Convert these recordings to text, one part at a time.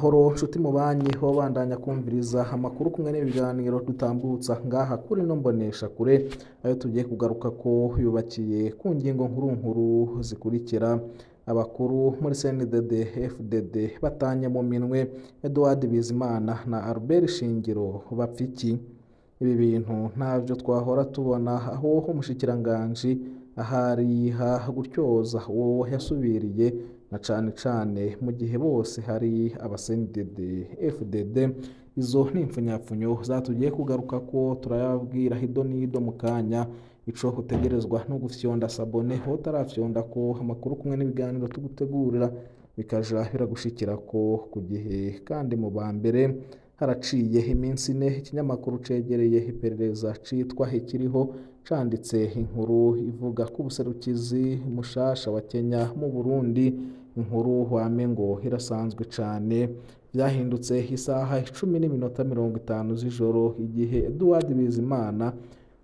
amahoro nshuti mubanyi ho bandanya kumviriza amakuru kumwe n'ibiganiro dutambutsa ngaha kuri no mbonesha kure ayo tugiye kugaruka ko yubakiye ku ngingo nkuru zikurikira. Abakuru muri CNDD FDD batanye mu minwe Edouard Bizimana na Albert Shingiro bapfiki. Ibi bintu ntavyo twahora tubona aho umushikiranganji ahari gutyoza uwo yasubiriye na cane mu gihe bose hari CNDD FDD. Izo n'impfunyapfunyo zatugiye kugaruka ko turayabwira hido nido mu kanya. Ico utegerezwa no gufyonda sabone ho tarafyonda ko amakuru kumwe n'ibiganiro tugutegurira bikaja biragushikira ko ku gihe kandi mu bambere. Haraciye iminsi ine ikinyamakuru cegereye iperereza citwa Ikiriho canditse inkuru ivuga ko ubuserukizi mushasha wa Kenya mu Burundi, inkuru wamengo irasanzwe cane. Vyahindutse isaha 10:50 z'ijoro igihe Edouard Bizimana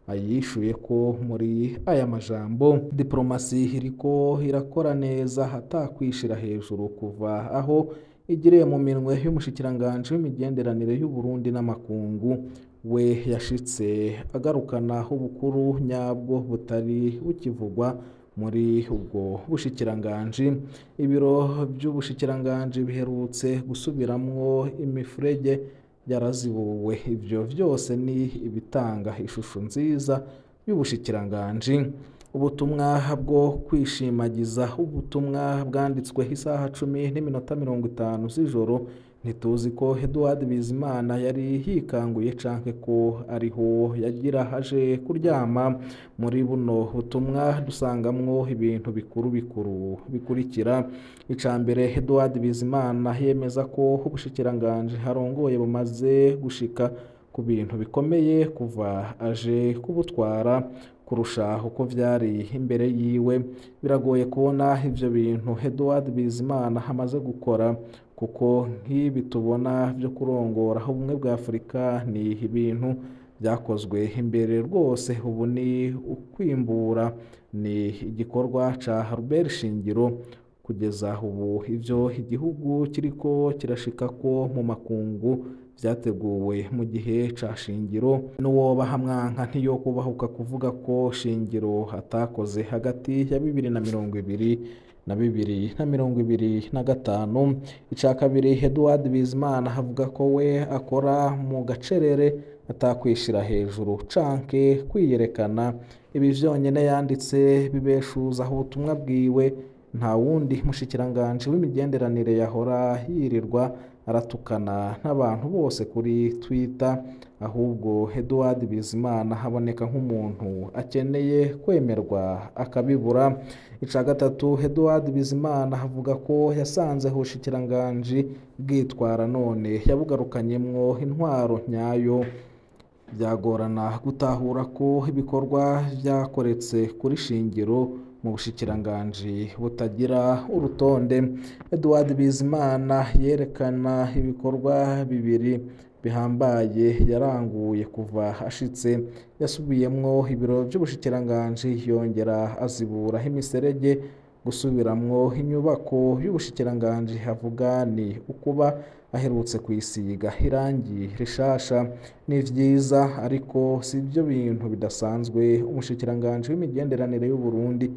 ayishuye ko muri aya majambo diplomasi iriko irakora neza hatakwishira hejuru kuva aho igiriye mu minwe y'umushikiranganje w'imigenderanire y'u Burundi n'amakungu. We yashitse agarukana ubukuru nyabwo butari bukivugwa muri ubwo bushikiranganje. Ibiro by'ubushikiranganje biherutse gusubiramwo imifurege yarazibuwe. Ivyo vyose ni ibitanga ishusho nziza y'ubushikiranganje. Ubutumwa bwo kwishimagiza, ubutumwa bwanditswe isaha 10:50 z'ijoro. Ntituzi ko Edouard Bizimana yari yikanguye canke ko ariho yagira aje kuryama. Muri buno butumwa dusangamwo ibintu bikuru bikurikira. Icambere, Edouard Bizimana yemeza ko ubushikiranganje harongoye bumaze gushika ku bintu bikomeye kuva aje kubutwara kurusha uko vyari imbere yiwe. Biragoye kubona ivyo bintu Edouard Bizimana hamaze gukora, kuko nk'ibi tubona vyo kurongora ubumwe bwa Afurika ni ibintu vyakozwe imbere rwose. Ubu ni ukwimbura, ni igikorwa ca Albert Shingiro. Kugeza ubu ivyo igihugu kiriko kirashikako mu makungu vyateguwe mu gihe ca Shingiro. N'uwoba hamwanka ntiyo kubahuka kuvuga ko Shingiro atakoze hagati ya 2020 na 2025. Ica kabiri, Edouard Bizimana avuga ko we akora mu gacerere atakwishira hejuru canke kwiyerekana. Ibi vyonyene yanditse bibeshuza ubutumwa bwiwe. Nta wundi mushikiranganje w'imigenderanire yahora yirirwa aratukana n'abantu bose kuri Twitter, ahubwo Edouard Bizimana haboneka nk'umuntu akeneye kwemerwa akabibura. Ica gatatu, Edouard Bizimana avuga ko yasanze ubushikiranganje bwitwara none yabugarukanyemwo intwaro nyayo. Byagorana gutahura ko ibikorwa vyakoretse kuri Shingiro mu bushikiranganje butagira urutonde. Edouard Bizimana yerekana ibikorwa bibiri bihambaye yaranguye kuva ashitse. Yasubiyemwo ibiro by'ubushikiranganje, yongera azibura imiserege, gusubiramwo inyubako y'ubushikiranganje havuga ni ukuba aherutse kwisiga irangi rishasha. Ni vyiza, ariko si byo bintu bidasanzwe umushikiranganje w'imigenderanire y'u Burundi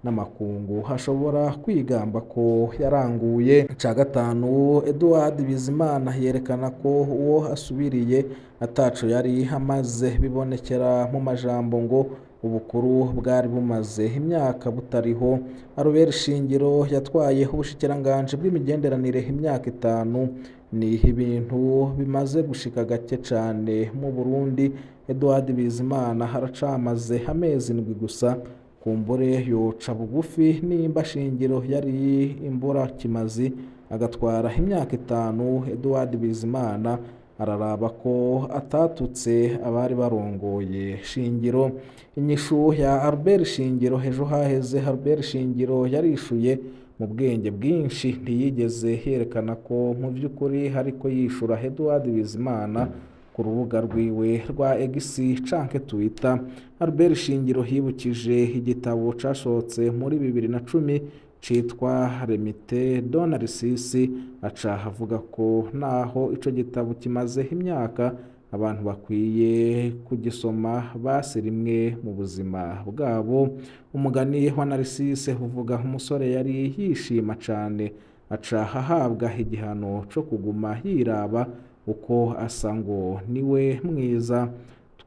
n'amakungu hashobora kwigamba ko yaranguye. Ca gatanu, Edouard Bizimana yerekana ko uwo asubiriye ataco yari amaze. Bibonekera mu majambo ngo ubukuru bwari bumaze imyaka butariho. Albert Shingiro yatwaye ubushikiranganje bw'imigenderanire imyaka 5. Ni ibintu bimaze gushika gake cane mu Burundi. Edouard Bizimana haracamaze amezi 7 gusa. Kumbure yoca bugufi nimba Shingiro yari imbura kimazi agatwara imyaka 5. Edouard Bizimana araraba ko atatutse abari barongoye Shingiro. Inyishu ya Albert Shingiro hejo haheze. Albert Shingiro yarishuye mu bwenge bwinshi, ntiyigeze yerekana ko mu vy'ukuri hariko yishura Edouard Bizimana ku rubuga rwiwe rwa X canke Twitter. Albert Shingiro hibukije igitabo cashotse muri 2010 citwa Remite do Narcisse, aca avuga ko naho ico gitabo kimaze imyaka abantu bakwiye kugisoma basi rimwe mu buzima bwabo. Umugani wa Narcisse uvuga umusore yari yishima cane aca ahabwa igihano co kuguma yiraba uko asa ngo niwe mwiza.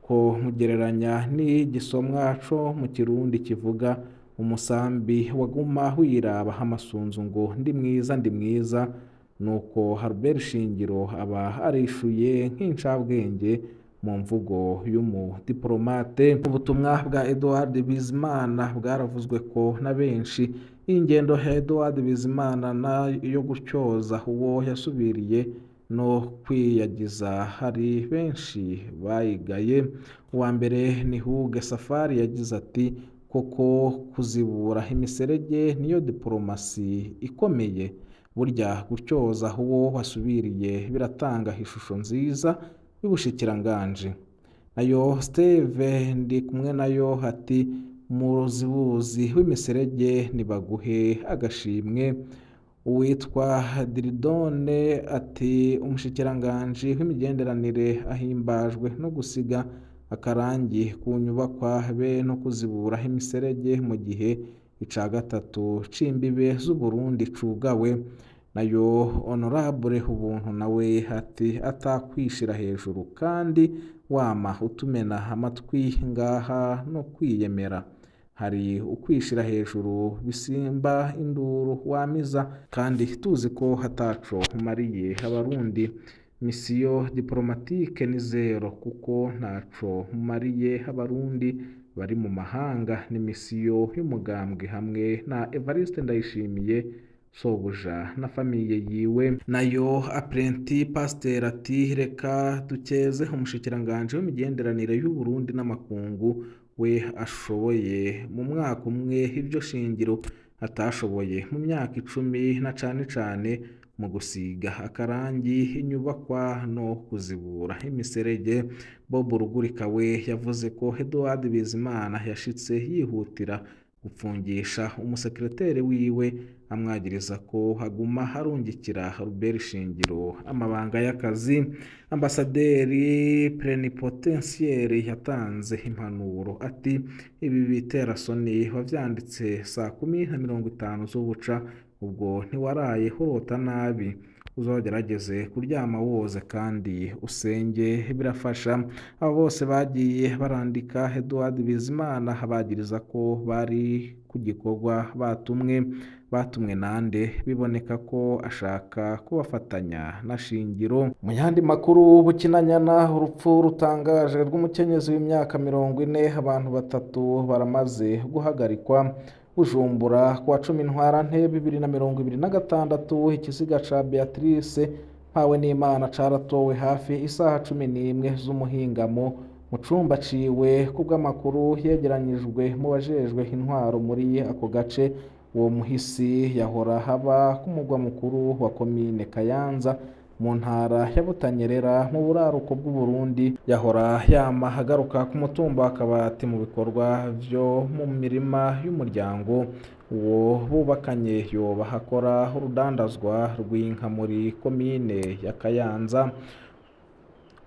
Two mugereranya n'igisomwa co mu Kirundi kivuga umusambi waguma wiraba amasunzu ngo ndi mwiza ndi mwiza. Nuko Albert Shingiro aba arishuye nk'incabwenge mu mvugo y'umudiplomate. Ubutumwa bwa Edouard Bizimana bwaravuzwe ko na benshi. Ingendo ya Edouard Bizimana yo gutyoza uwo yasubiriye no kwiyagiza hari benshi bayigaye. Uwa mbere ni Hugues Safari yagize ati koko kuzibura imiserege niyo diplomasi ikomeye. Burya gutyoza uwo wasubiriye biratanga ishusho nziza y'ubushikiranganje. Nayo Steve ndi kumwe nayo ati umuzibuzi w'imiserege nibaguhe agashimwe. Uwitwa Diridone ati umushikiranganje w'imigenderanire ahimbajwe no gusiga akarangi ku nyubakwa be no kuzibura imiserege mu gihe ica gatatu c'imbibe z'Uburundi cugawe. Nayo Honorable Ubuntu nawe ati atakwishira hejuru kandi wama utumena amatwi ngaha no kwiyemera. Hari ukwishira hejuru bisimba induru wamiza kandi tuzi ko hataco umariye Abarundi. Misiyo diplomatique ni zero kuko ntaco umariye Abarundi bari mu mahanga. Ni misiyo y'umugambwe hamwe na Evariste Ndayishimiye sobuja na famiye yiwe. Nayo Apprenti Pasteur ati reka dukeze umushikiranganje w'imigenderanire y'u Burundi n'amakungu we ashoboye mu mwaka umwe ivyo Shingiro atashoboye mu myaka 10 na cane mu gusiga akarangi inyubakwa no kuzibura imiserege. Bob Rugurika we yavuze ko Edouard Bizimana yashitse yihutira gupfungisha umusekreteri wiwe amwagiriza ko haguma harungikira Albert Shingiro amabanga y'akazi. Ambasaderi plenipotentiaire yatanze impanuro ati ibi bitera soni wavyanditse saa 10:50 z'ubuca ubwo ntiwaraye hurota nabi. Uzogerageze kuryama woze kandi usenge birafasha. Abo bose bagiye barandika Edouard Bizimana abagiriza ko bari ku gikorwa batumwe nande biboneka ko ashaka kubafatanya na Shingiro. Mu yandi makuru bukinanyana urupfu rutangaje rw'umukenyezi w'imyaka 40 abantu batatu baramaze guhagarikwa Bujumbura kwa 10 Ntwarante 2026. Ikiziga ca Beatrice Mpawenimana caratowe hafi isaha 11 z'umuhingamo mu cumba ciwe kubw'amakuru yegeranyijwe mu bajejwe intwaro muri ako gace. Uwo muhisi yahora haba ku mugwa mukuru wa komine Kayanza mu ntara ya Butanyerera mu buraruko bw'u Burundi. Yahora yama hagaruka ku mutumba wa Kabati mu bikorwa vyo mu mirima y'umuryango uwo bubakanye yoba hakora urudandazwa rw'inka muri komine ya Kayanza.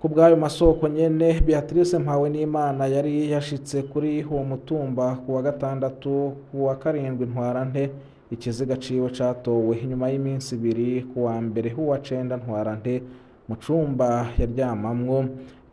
Kubw'ayo masoko nyene Beatrice Mpawenimana yari yashitse kuri uwo mutumba ku wa gatandatu ku wa 7 Ntwarante. Ikiziga ciwe catowe inyuma y'iminsi 2 ku wa mbere wa 9 Ntwarante mu cumba yaryamamwo.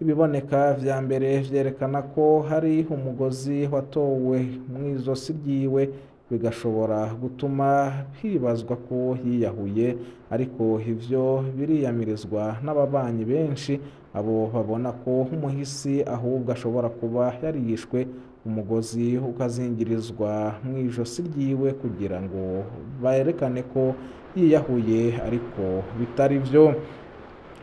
Ibiboneka vya mbere vyerekana ko hari umugozi watowe mw'izosi ryiwe bigashobora gutuma hibazwa ko yiyahuye, ariko ivyo biriyamirizwa n'ababanyi benshi. Abo babona ko umuhisi ahubwo ashobora kuba yarishwe umugozi ukazingirizwa mw'ijosi ryiwe kugira ngo bayerekane ko yiyahuye, ariko bitari vyo.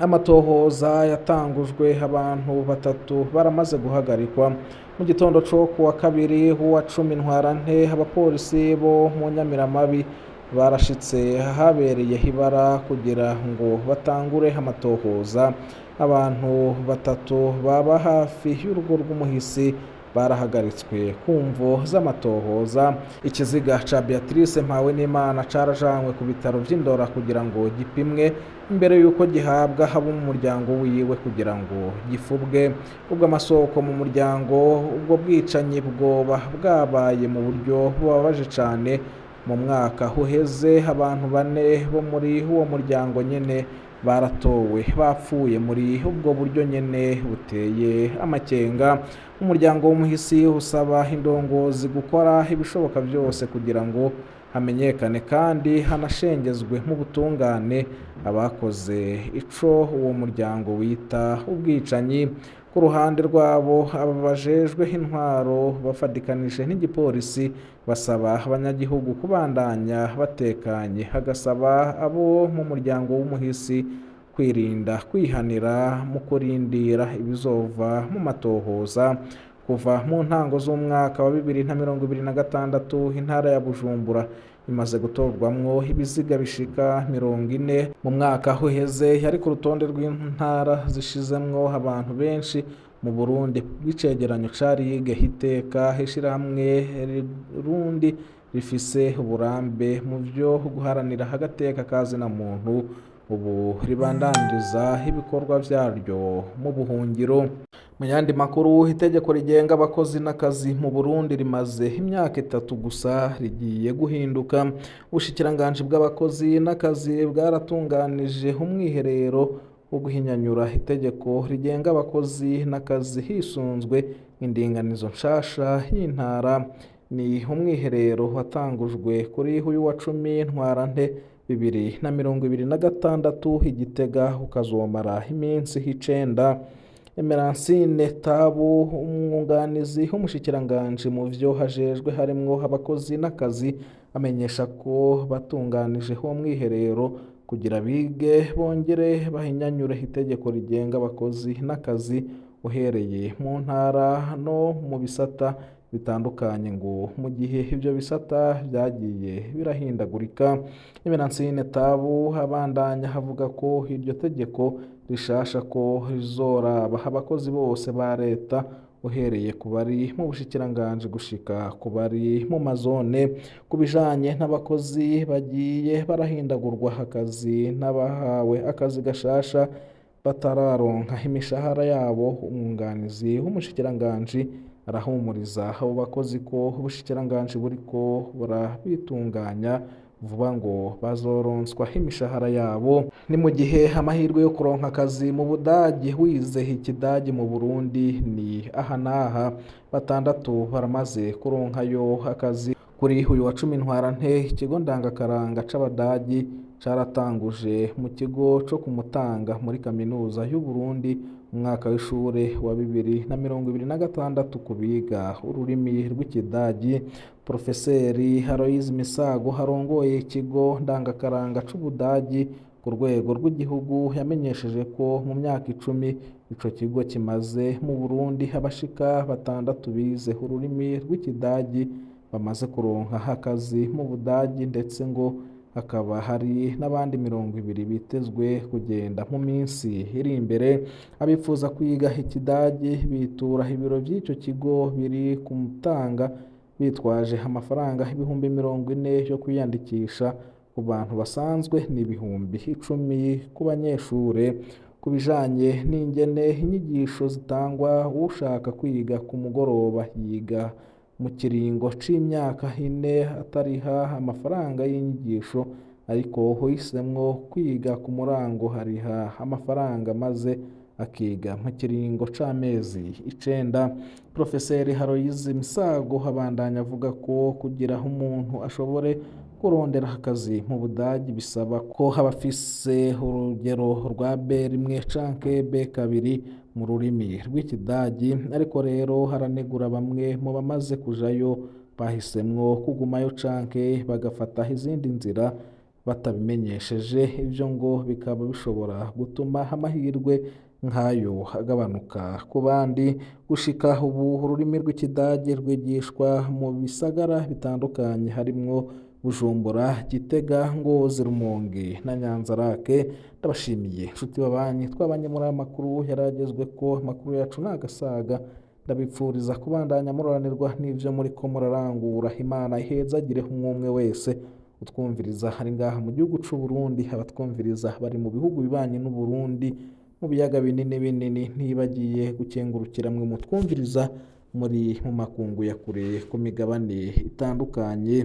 Amatohoza yatangujwe abantu batatu baramaze guhagarikwa mu gitondo co ku wa 2 wa 10 Ntwarante. Abapolisi bo mu Nyamiramabi barashitse habereye hibara kugira ngo batangure amatohoza. Abantu batatu baba hafi y'urugo rw'umuhisi barahagaritswe ku mvo z'amatohoza. Ikiziga ca Beatrice Mpawenimana carajanywe ku bitaro vy'Indora kugira ngo gipimwe imbere yuko gihabwa abo mu muryango wiwe kugira ngo gifubwe. Ubwo amasoko mu muryango ubwo bwicanyi bwoba bwabaye mu buryo bubabaje cane. Mu mwaka uheze abantu 4 bo muri uwo muryango nyene baratowe bapfuye muri ubwo buryo nyene buteye amakenga. Umuryango w'umuhisi usaba indongozi gukora ibishoboka byose kugira ngo hamenyekane kandi hanashengezwe mu butungane abakoze ico uwo muryango wita ubwicanyi. Ku ruhande rwabo ababajejwe intwaro bafadikanije n'igipolisi basaba abanyagihugu kubandanya batekanye, hagasaba abo mu muryango w'umuhisi kwirinda kwihanira mu kurindira ibizova mu matohoza. Kuva mu ntango z'umwaka wa 2026 intara ya Bujumbura imaze gutorwamwo ibiziga bishika 40. Mu mwaka uheze yari ku rutonde rw'intara zishizemwo abantu benshi mu Burundi bw'icegeranyo cari iteka ishirahamwe Rundi rifise uburambe mu vyo guharanira agateka kazina muntu ubu ribandandiriza ibikorwa vyaryo mu buhungiro. Mu yandi makuru, itegeko rigenga abakozi n'akazi mu Burundi rimaze imyaka 3 gusa rigiye guhinduka. Ubushikiranganji bw'abakozi n'akazi bwaratunganije umwiherero wo guhinyanyura itegeko rigenga abakozi n'akazi hisunzwe indinganizo nshasha y'intara. Ni umwiherero watangujwe kuri uyu wa 10 Ntwarante 2026 Igitega ukazomara iminsi 9. Emeransiine Tabu umwunganizi w'umushikiranganji mu vyo hajejwe harimwo abakozi n'akazi amenyesha ko batunganije uwo mwiherero kugira bige bongere bahinyanyure itegeko rigenga abakozi n'akazi uhereye mu ntara no mu bisata bitandukanye ngo mu gihe ibyo bisata byagiye birahindagurika. Emeransiine Tabu abandanya havuga ko iryo tegeko rishasha ko rizoraba abakozi bose ba leta uhereye ku bari mu bushikiranganji gushika ku bari mu mazone. Ku bijanye n'abakozi bagiye barahindagurwa akazi n'abahawe akazi gashasha batararonka imishahara yabo, umwunganizi w'umushikiranganji arahumuriza abo bakozi ko ubushikiranganji buriko burabitunganya vuba ngo bazoronswa imishahara yabo. Ni mu gihe amahirwe yo kuronka akazi mu Budagi wize ikidagi mu Burundi ni aha n'aha. 6 baramaze kuronkayo akazi. Kuri uyu wa 10 Ntwarante ikigo ndangakaranga c'Abadagi caratanguje mu kigo co kumutanga muri kaminuza y'u Burundi umwaka w'ishure wa 2026 kubiga ururimi rw'ikidagi. Profeseri Aloys Misago harongoye ikigo ndangakaranga c'Ubudagi ku rwego rw'igihugu yamenyesheje ko mu myaka 10 ico kigo kimaze mu Burundi abashika 6 bize ururimi rw'ikidagi bamaze kuronka akazi mu Budagi, ndetse ngo hakaba hari n'abandi 20 bitezwe kugenda mu minsi iri imbere. Abifuza kwiga ikidagi bitura ibiro by'ico kigo biri kumutanga bitwaje amafaranga 40,000 yo kwiyandikisha ku bantu basanzwe n'ibihumbi 10 ku banyeshure. Ku bijanye n'ingene inyigisho zitangwa, ushaka kwiga ku mugoroba yiga mu kiringo c'imyaka 4 atariha amafaranga y'inyigisho, ariko uhisemwo kwiga ku murango hariha amafaranga maze akiga mu kiringo c'amezi 9. Profeseri Aloys Misago abandanya avuga ko kugira umuntu ashobore kurondera akazi mu Budagi bisaba ko habafise urugero rwa B1 canke B2 mu rurimi rw'ikidagi, ariko rero haranegura bamwe mu bamaze kujayo bahisemwo kugumayo canke bagafata izindi nzira batabimenyesheje. Ivyo ngo bikaba bishobora gutuma amahirwe nk'ayo agabanuka ku bandi. Gushika ubu ururimi rw'ikidagi rwigishwa mu bisagara bitandukanye harimwo Bujumbura, Gitega, Ngozi, Rumonge na Nyanzarake. Ndabashimiye nshuti babanyi twabanye muri aya makuru yaragezwe ko amakuru yacu nagasaga ndabipfuriza kubandanya muroranirwa n'ivyo muriko murarangura. Imana ihezagire umwe wese utwumviriza hari ngaha mu gihugu c'u Burundi, abatwumviriza bari mu bihugu bibanye n'u Burundi mu biyaga binini binini, ntibagiye gukengurukira mwe mutwumviriza muri mu makungu ya kure ku migabane itandukanye.